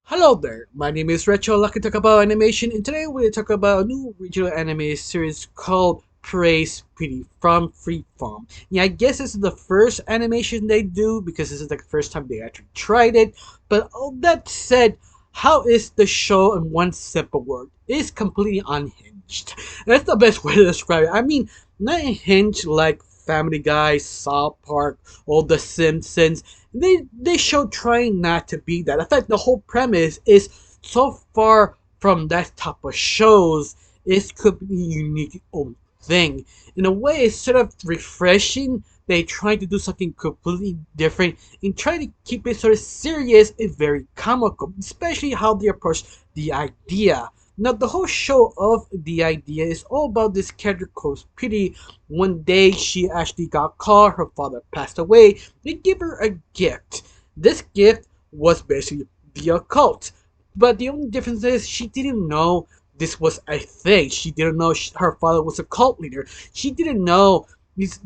Hello there, my name is Recho, like to talk about animation, and today we're going to talk about a new regional anime series called Praise Pretty from Freeform. Yeah, I guess this is the first animation they do because this is like the first time they actually tried it. But all that said, how is the show in one simple word? It's completely unhinged. That's the best way to describe it. I mean, not unhinged like Family Guy, South Park, or The Simpsons. They show trying not to be that. In fact, the whole premise is so far from that type of shows. It could be a unique own thing. In a way, it's sort of refreshing. They try to do something completely different and try to keep it sort of serious and very comical, especially how they approach the idea. Now, the whole show of the idea is all about this character called Pretty. One day, she actually got caught. Her father passed away. They give her a gift. This gift was basically the occult. But the only difference is she didn't know this was a thing. She didn't know her father was a cult leader. She didn't know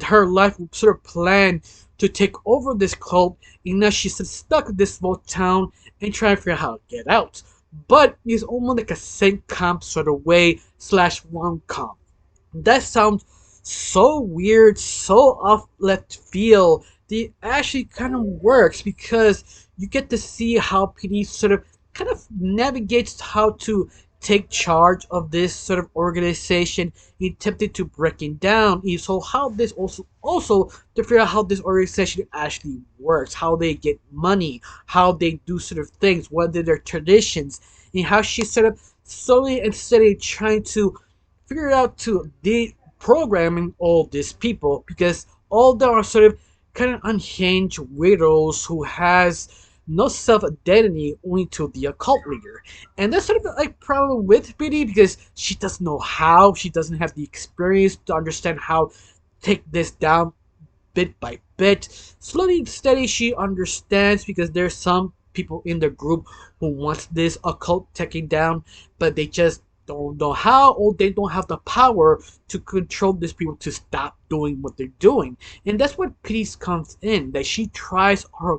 her life was sort of planned to take over this cult. And now she's stuck in this small town and trying to figure out how to get out. But it's almost like a sitcom sort of way slash rom-com. That sounds so weird, so off left field. It actually kind of works because you get to see how PD sort of kind of navigates how to take charge of this sort of organization. He attempted to breaking down. So how this also to figure out how this organization actually works, how they get money, how they do sort of things, what are their traditions, and how she sort of slowly and steadily trying to figure out to deprogramming all these people because all them are sort of kind of unhinged weirdos who has no self identity only to the occult leader. And that's sort of like problem with Biddy because she doesn't know how, she doesn't have the experience to understand how take this down bit by bit. Slowly and steady she understands because there's some people in the group who wants this occult taken down, but they just don't know how or they don't have the power to control these people to stop doing what they're doing. And that's what peace comes in, that she tries her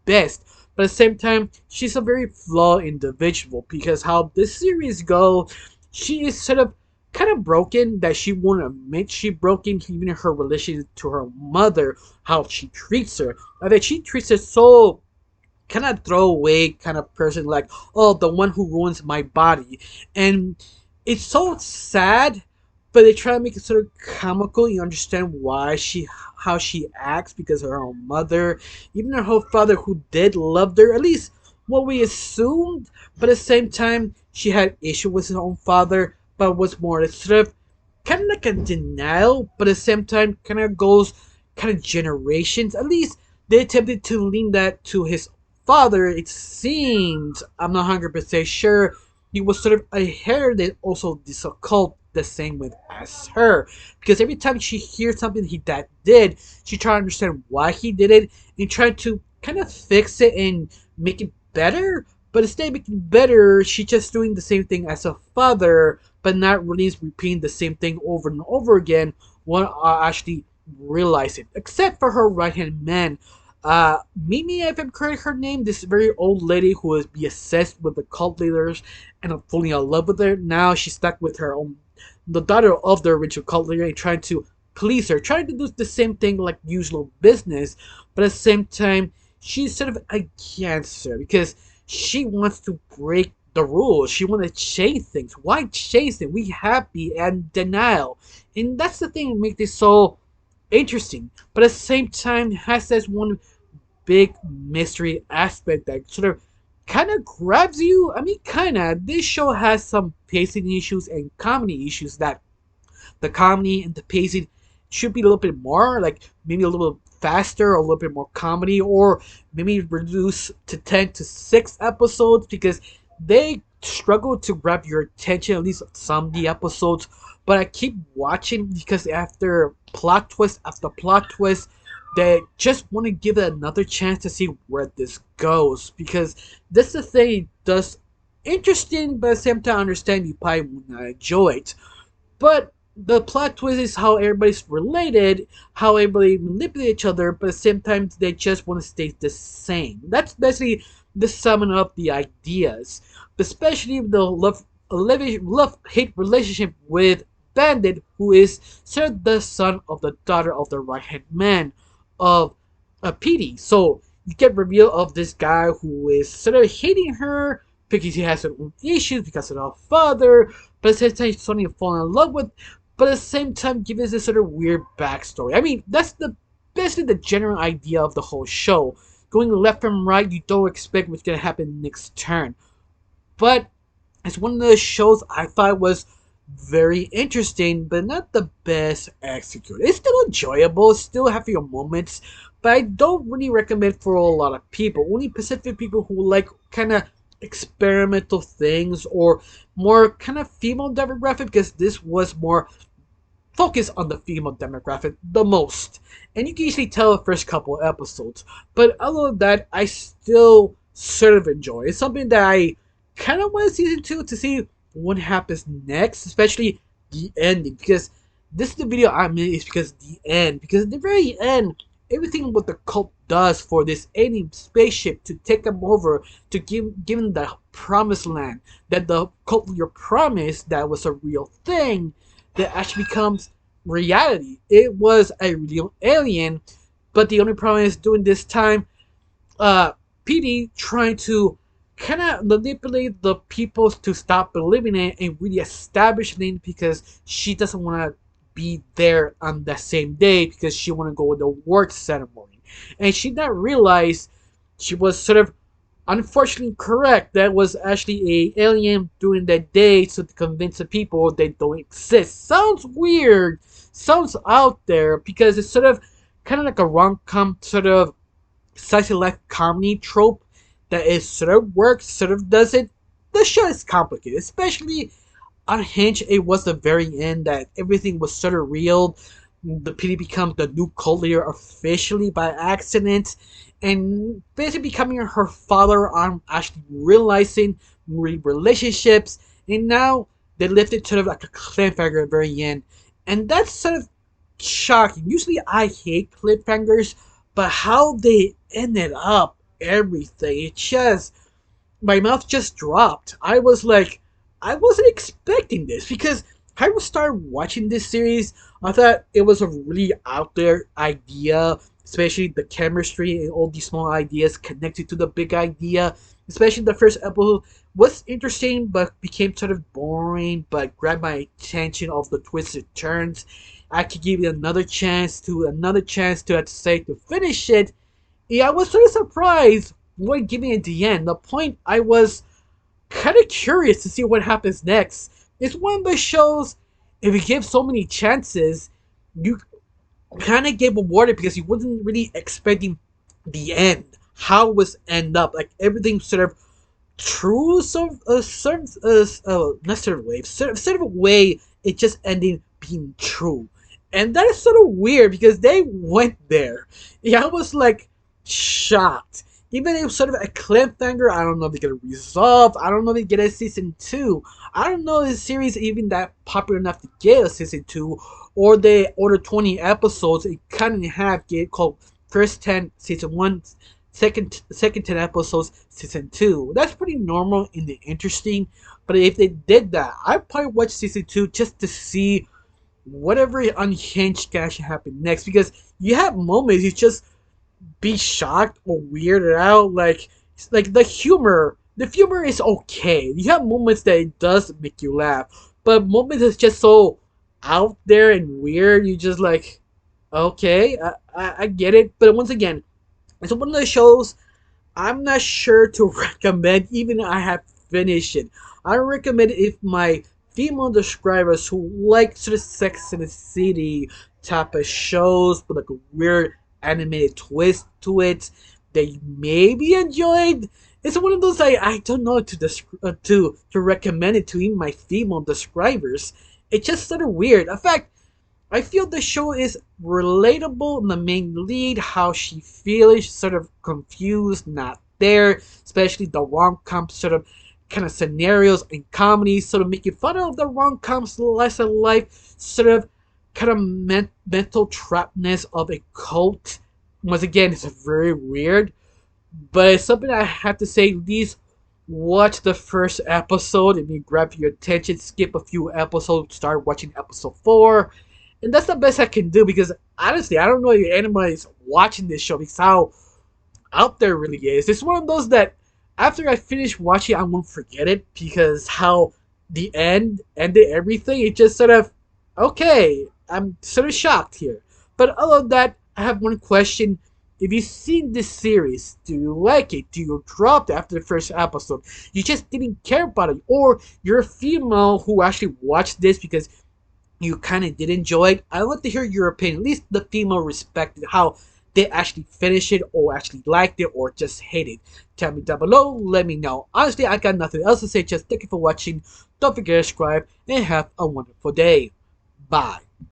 best, but at the same time she's a very flawed individual because how this series go, she is sort of kind of broken that she won't admit she broken, even in her relation to her mother, how she treats her. I mean, she treats her so kind of throwaway kind of person, like, oh, the one who ruins my body. And it's so sad, but they try to make it sort of comical. You understand why how she acts because of her own mother, even her whole father who did love her, at least what we assumed. But at the same time, she had issue with her own father, but was more sort of kind of like a denial, but at the same time kind of goes kind of generations. At least they attempted to lean that to his father. It seems, I'm not 100% sure, he was sort of inherited also this occult the same with as her, because every time she hears something he that did, she try to understand why he did it and try to kind of fix it and make it better. But instead of making it better, she just doing the same thing as her father, but not really repeating the same thing over and over again. One actually realize it, except for her right hand man, Mimi, if I'm correct, her name, this very old lady who is be obsessed with the cult leaders and I'm falling in love with her. Now she's stuck with her own, the daughter of the original cult leader, and trying to please her, trying to do the same thing like usual business, but at the same time, she's sort of against her because she wants to break the rules. She wants to change things. Why change it? We happy and denial, and that's the thing that makes this so interesting. But at the same time, has this one big mystery aspect that sort of kind of grabs you. I mean, kind of. This show has some pacing issues and comedy issues that the comedy and the pacing should be a little bit more, like maybe a little bit faster, or a little bit more comedy, or maybe reduce to 10 to 6 episodes because they struggle to grab your attention, at least some of the episodes. But I keep watching because after plot twist, they just want to give it another chance to see where this goes because this is the thing it does interesting, but at the same time, I understand you probably will not enjoy it. But the plot twist is how everybody's related, how everybody manipulate each other, but at the same time they just want to stay the same. That's basically the summing up the ideas, especially the love hate relationship with Bandit, who is sort of the son of the daughter of the right hand man of Petey. So you get reveal of this guy who is sort of hating her because he has some issues because of her father, but at the same time he's starting to fall in love with, but at the same time give us this sort of weird backstory. I mean, that's the basically the general idea of the whole show. Going left and right, you don't expect what's gonna happen next turn. But it's one of those shows I thought was very interesting, but not the best executed. It's still enjoyable, still have your moments, but I don't really recommend for a lot of people. Only Pacific people who like kind of experimental things or more kind of female demographic, because this was more focus on the female demographic the most. And you can easily tell the first couple episodes. But other than that, I still sort of enjoy. It's something that I kind of want season 2 to see what happens next, especially the ending. Because this is the video I'm in is because the end. Because at the very end, everything what the cult does for this alien spaceship to take them over, to give them the promised land that the cult leader promised that was a real thing, that actually becomes reality. It was a real alien, but the only problem is during this time, PD trying to kind of manipulate the people to stop believing it and really establish it because she doesn't want to be there on that same day because she want to go to the work ceremony, and she not realize she was sort of unfortunately correct. That was actually a alien during that day to convince the people they don't exist. Sounds weird, sounds out there because it's sort of kind of like a rom-com sort of slice of life comedy trope that is sort of works, sort of doesn't. The show is complicated, especially unhinged. It was the very end that everything was sort of real. The PD becomes the new cult leader officially by accident, and basically becoming her father on actually realizing relationships, and now they left it sort of like a cliffhanger at the very end, and that's sort of shocking. Usually I hate cliffhangers, but how they ended up everything, it just my mouth just dropped. I was like, I wasn't expecting this because I started watching this series. I thought it was a really out there idea, especially the chemistry and all these small ideas connected to the big idea. Especially the first episode was interesting, but became sort of boring. But grabbed my attention of the twisted turns. I could give it another chance to, I'd say, to finish it. Yeah, I was sort of surprised when giving it the end. The point I was kind of curious to see what happens next. It's one of those shows, if you give so many chances, you kind of get rewarded because you wasn't really expecting the end. How it was end up. Like everything sort of true, not sort of way, sort of a way it just ending being true. And that is sort of weird because they went there. Yeah, I was like shocked. Even if it was sort of a cliffhanger, I don't know if they get a resolve. I don't know if they get a season 2. I don't know if the series is even that popular enough to get a season 2. Or they order 20 episodes and cut in half, get called first 10 season 1, second 10 episodes season 2. That's pretty normal in the interesting. But if they did that, I'd probably watch season 2 just to see whatever unhinged can actually happen next. Because you have moments you just be shocked or weirded out, like the humor. The humor is okay. You have moments that it does make you laugh, but moments that's just so out there and weird. You just like, okay, I get it. But once again, it's one of those shows I'm not sure to recommend, even I have finished it. I recommend it if my female subscribers who like sort of Sex and the City type of shows with like a weird animated twist to it that you maybe enjoyed. It's one of those I don't know to recommend it to even my female subscribers. It's just sort of weird. In fact, I feel the show is relatable. The main lead, how she feels, sort of confused, not there. Especially the rom-com sort of kind of scenarios and comedies, sort of making fun of the rom-com slice of life, sort of kind of mental trapness of a cult. Once again, it's very weird. but it's something I have to say. At least watch the first episode and you grab your attention. Skip a few episodes, start watching episode 4, and that's the best I can do because honestly, I don't know if anyone is watching this show because how out there really is. It's one of those that after I finish watching, I won't forget it because how the end ended everything. It just sort of okay. I'm sort of shocked here. But other than that, I have one question. If you've seen this series, do you like it? Do you drop it after the first episode? You just didn't care about it, or you're a female who actually watched this because you kind of did enjoy it. I want to hear your opinion. At least the female respected how they actually finished it, or actually liked it, or just hate it. Tell me down below. Let me know. Honestly, I got nothing else to say. Just thank you for watching. Don't forget to subscribe and have a wonderful day. Bye.